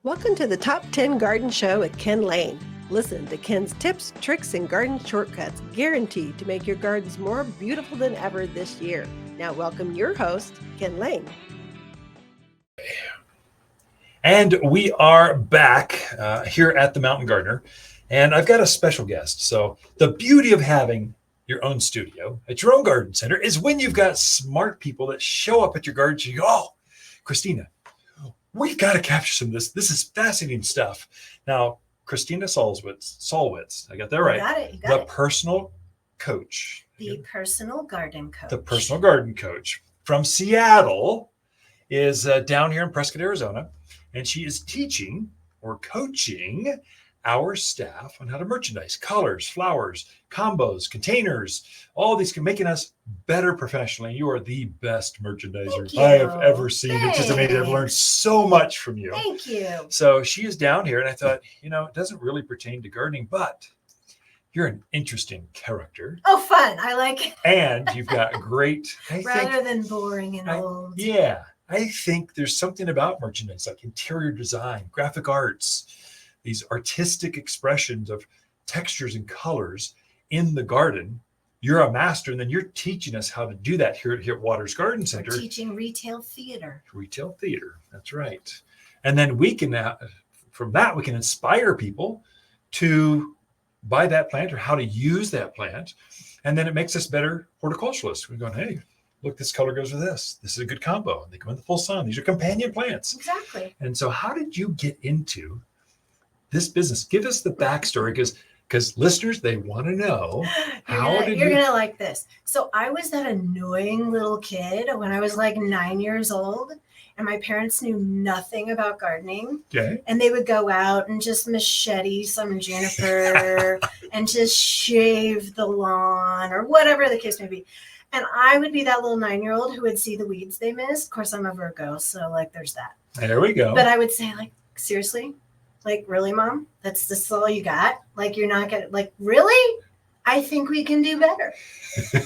Welcome to the Top 10 Garden Show with Ken Lain. Listen to Ken's tips, tricks, and garden shortcuts guaranteed to make your gardens more beautiful than ever this year. Now welcome your host, Ken Lain. And we are back here at the Mountain Gardener, and I've got a special guest. So the beauty of having your own studio at your own garden center is when you've got smart people that show up at your garden and you go, oh, Christina, we've got to capture some of this. This is fascinating stuff. Now, Christina Salwitz, I got that right. You got it. Personal coach. The personal garden coach. The personal garden coach from Seattle is down here in Prescott, Arizona. And she is teaching or coaching our staff on how to merchandise, colors, flowers, combos, containers, all these, making us better professionally. You are the best merchandiser I have ever seen. It's just amazing. I've learned so much from you. Thank you. So she is down here, and I thought, it doesn't really pertain to gardening, but you're an interesting character. Oh, fun. I like it. And you've got great... Rather than boring and old. Yeah. I think there's something about merchandise, like interior design, graphic arts, these artistic expressions of textures and colors in the garden. You're a master, and then you're teaching us how to do that here at Waters Garden Center. We're teaching retail theater. Retail theater, that's right. And then we can, from that, we can inspire people to buy that plant or how to use that plant. And then it makes us better horticulturalists. We're going, hey, look, this color goes with this. This is a good combo. They go in the full sun. These are companion plants. Exactly. And so how did you get into this business? Give us the backstory, because listeners, they want to know. You're going to like this. So I was that annoying little kid when I was like 9 years old, and my parents knew nothing about gardening. Okay. And they would go out and just machete some juniper and just shave the lawn or whatever the case may be. And I would be that little 9-year-old who would see the weeds they missed. Of course, I'm a Virgo, so like there's that. There we go. But I would say, like, seriously? Like, really, Mom? This is all you got? Like, you're not gonna, like, really? I think we can do better.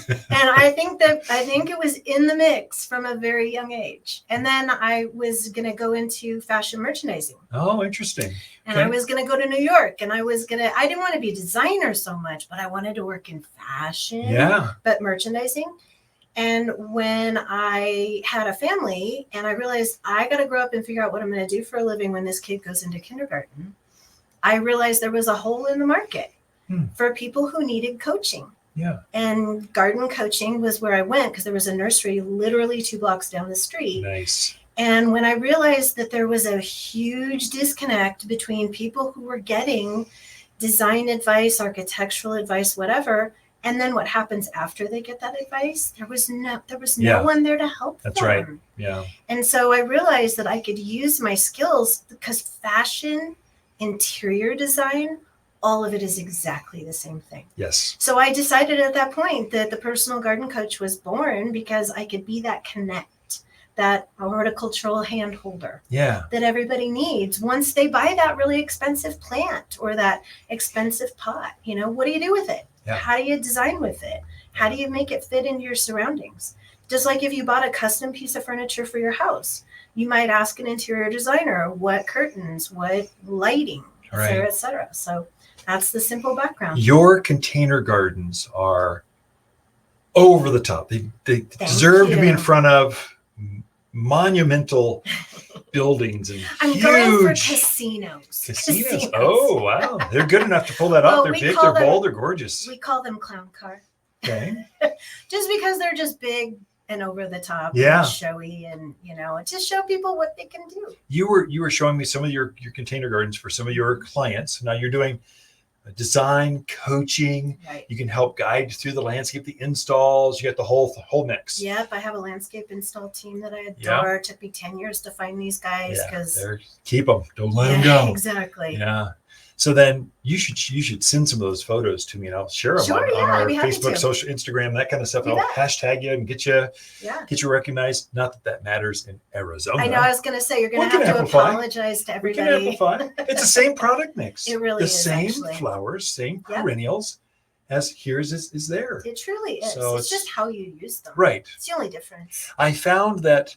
And I think it was in the mix from a very young age. And then I was going to go into fashion merchandising. Oh, interesting. And I was going to go to New York, and I didn't want to be a designer so much, but I wanted to work in fashion, but merchandising. And when I had a family and I realized I got to grow up and figure out what I'm going to do for a living when this kid goes into kindergarten, I realized there was a hole in the market for people who needed coaching. Yeah. And garden coaching was where I went because there was a nursery literally 2 blocks down the street. Nice. And when I realized that there was a huge disconnect between people who were getting design advice, architectural advice, whatever, and then what happens after they get that advice, there was no one there to help them. That's right. Yeah. And so I realized that I could use my skills because fashion, interior design, all of it is exactly the same thing. Yes. So I decided at that point that the personal garden coach was born because I could be that connect, that horticultural hand holder that everybody needs once they buy that really expensive plant or that expensive pot. What do you do with it? Yeah. How do you design with it? How do you make it fit into your surroundings? Just like if you bought a custom piece of furniture for your house, you might ask an interior designer what curtains, what lighting, et cetera, et cetera. So that's the simple background. Your container gardens are over the top. They deserve to be in front of monumental buildings and I'm going for casinos. Casinos. Oh, wow. They're good enough to pull that off. They're big, they're bold, they're gorgeous. We call them clown car. Okay. Just because they're just big and over the top and showy and, just show people what they can do. You were showing me some of your container gardens for some of your clients. Now you're doing design, coaching. Right. You can help guide through the landscape, the installs. You got the whole mix. Yep. I have a landscape install team that I adore. Yep. It took me 10 years to find these guys because keep them. Don't let them go. Exactly. Yeah. So then you should send some of those photos to me and I'll share them on our Facebook, social, Instagram, that kind of stuff. I'll hashtag you and get you recognized. Not that matters in Arizona. I know. I was going to say, you're going to have to apologize to everybody. We can amplify. It's the same product mix. It really is. The same flowers, same perennials as yours is there. It truly is. So it's just how you use them. Right. It's the only difference. I found that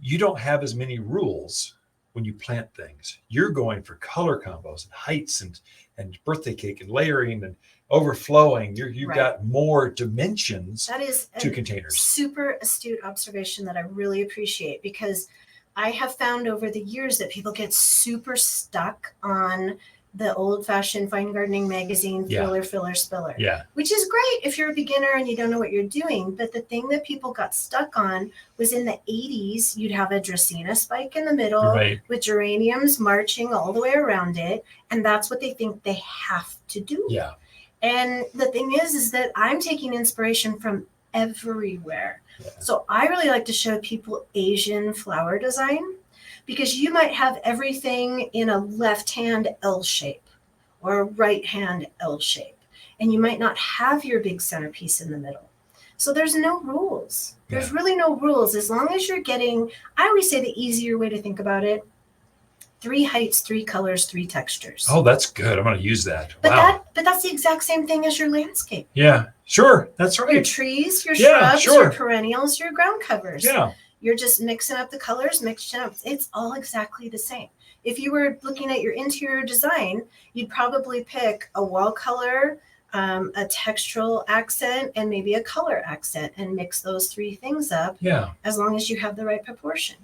you don't have as many rules when you plant things, you're going for color combos and heights and birthday cake and layering and overflowing. You've got more dimensions that is to containers. Super astute observation that I really appreciate, because I have found over the years that people get super stuck on the old-fashioned fine gardening magazine filler spiller, which is great if you're a beginner and you don't know what you're doing. But the thing that people got stuck on was in the 80s, you'd have a Dracaena spike in the middle with geraniums marching all the way around it, and that's what they think they have to do. And the thing is that I'm taking inspiration from everywhere. So I really like to show people Asian flower design, because you might have everything in a left-hand L shape or a right-hand L shape, and you might not have your big centerpiece in the middle. So there's no rules. There's really no rules. As long as you're getting, I always say the easier way to think about it, 3 heights, 3 colors, 3 textures. Oh, that's good. I'm going to use that. But that's the exact same thing as your landscape. Yeah, sure. That's right. Your trees, your shrubs, your perennials, your ground covers. You're just mixing up the colors, mixing up. It's all exactly the same. If you were looking at your interior design, you'd probably pick a wall color, a textural accent, and maybe a color accent, and mix those 3 things up. As long as you have the right proportion.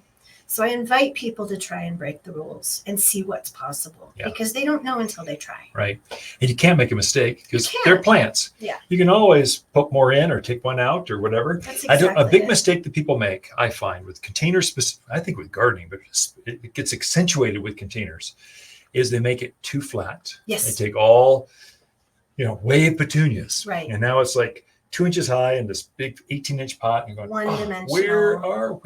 So I invite people to try and break the rules and see what's possible, because they don't know until they try. Right. And you can't make a mistake, because they're plants. You can always put more in or take one out or whatever. That's exactly a big mistake that people make, I find, with containers, I think with gardening, but it gets accentuated with containers, is they make it too flat. They take all, wave petunias. And now it's like 2 inches high in this big 18-inch pot, and you're going, one-dimensional. Where are or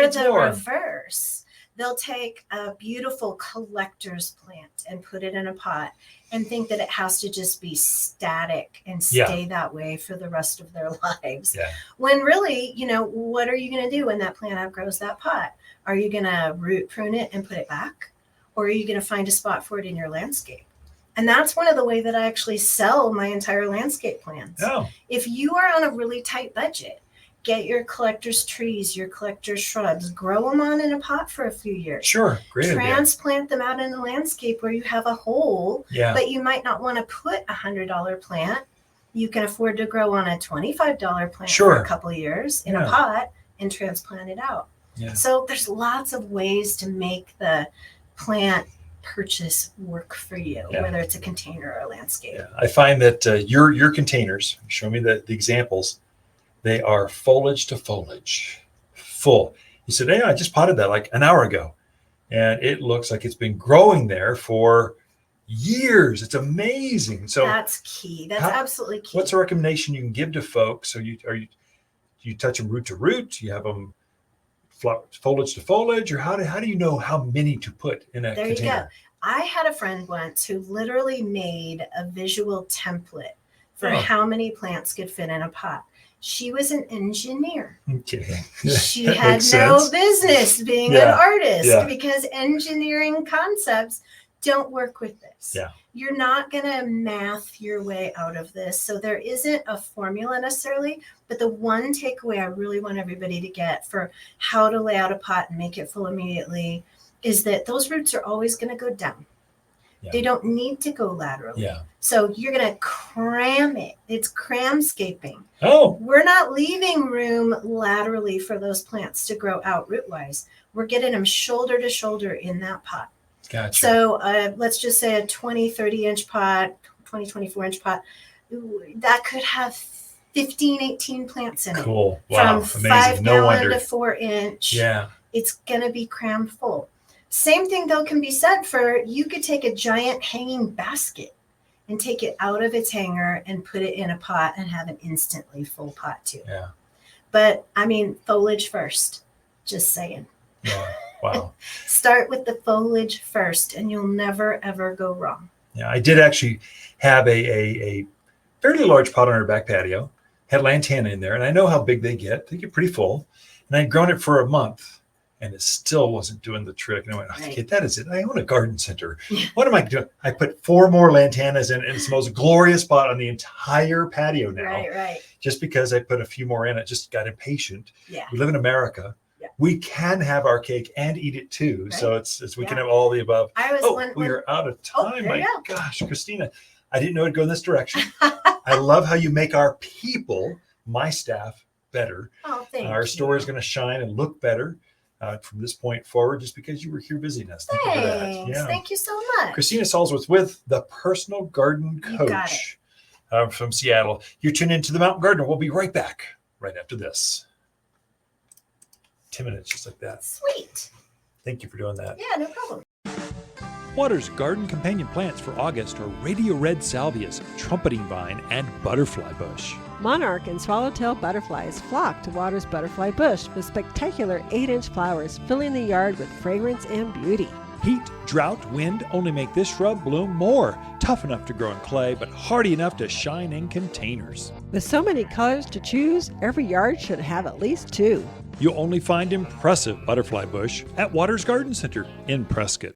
the reverse? They'll take a beautiful collector's plant and put it in a pot and think that it has to just be static and stay that way for the rest of their lives. When really, what are you going to do when that plant outgrows that pot? Are you going to root prune it and put it back? Or are you going to find a spot for it in your landscape? And that's one of the ways that I actually sell my entire landscape plans. If you are on a really tight budget, get your collector's trees, your collector's shrubs, grow them on in a pot for a few years. Great Transplant them out in the landscape where you have a hole, but you might not want to put a $100 plant. You can afford to grow on a $25 plant for a couple of years in a pot and transplant it out. So there's lots of ways to make the plant purchase work for you, whether it's a container or a landscape. I find that your containers, show me the examples, they are foliage to foliage, full. You said, hey, I just potted that like an hour ago, and it looks like it's been growing there for years. It's amazing. So that's key. That's absolutely key. What's a recommendation you can give to folks? So you touch them root to root? You have them foliage to foliage, or how do you know how many to put in a container? There you go. I had a friend once who literally made a visual template for how many plants could fit in a pot. She was an engineer. She had no business being an artist, because engineering concepts don't work with this. You're not going to math your way out of this. So there isn't a formula necessarily, but the one takeaway I really want everybody to get for how to lay out a pot and make it full immediately is that those roots are always going to go down. They don't need to go laterally. So you're going to cram it. It's cramscaping. We're not leaving room laterally for those plants to grow out root-wise. We're getting them shoulder to shoulder in that pot. Gotcha. So let's just say a 20, 30-inch pot, 20, 24-inch pot, that could have 15, 18 plants in it. Cool. Wow. From Amazing. 5 No gallon wonder. to 4-inch. Yeah. It's going to be crammed full. Same thing, though, can be said for, you could take a giant hanging basket and take it out of its hanger and put it in a pot and have an instantly full pot too. Yeah. But I mean, foliage first, just saying. Yeah. Wow. Start with the foliage first and you'll never, ever go wrong. Yeah. I did actually have a fairly large pot on our back patio, had lantana in there, and I know how big they get. They get pretty full. And I'd grown it for a month, and it still wasn't doing the trick. And I went, okay, that is it. I own a garden center. What am I doing? I put 4 more lantanas in, and it's the most glorious spot on the entire patio now. Right. Just because I put a few more in, I just got impatient. Yeah. We live in America. Yeah. we can have our cake and eat it too. Right. So it's we can have all the above. We are out of time. My gosh, Christina, I didn't know it'd go in this direction. I love how you make our people, my staff, better. Oh, thank Our you. store is going to shine and look better from this point forward, just because you were here visiting us. Thank you for that. Yeah. Thank you so much. Christina Salwitz with the Personal Garden Coach from Seattle. You're tuned into the Mountain Gardener. We'll be right back right after this. 10 minutes, just like that. Sweet. Thank you for doing that. Yeah, no problem. Water's garden companion plants for August are radio red salvias, trumpeting vine, and butterfly bush. Monarch and swallowtail butterflies flock to Water's butterfly bush with spectacular 8-inch flowers filling the yard with fragrance and beauty. Heat, drought, wind only make this shrub bloom more. Tough enough to grow in clay, but hardy enough to shine in containers. With so many colors to choose, every yard should have at least 2. You'll only find impressive butterfly bush at Water's Garden Center in Prescott.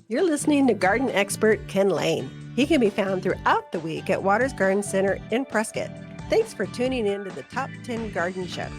You're listening to garden expert Ken Lain. He can be found throughout the week at Water's Garden Center in Prescott. Thanks for tuning in to the Top 10 Garden Show.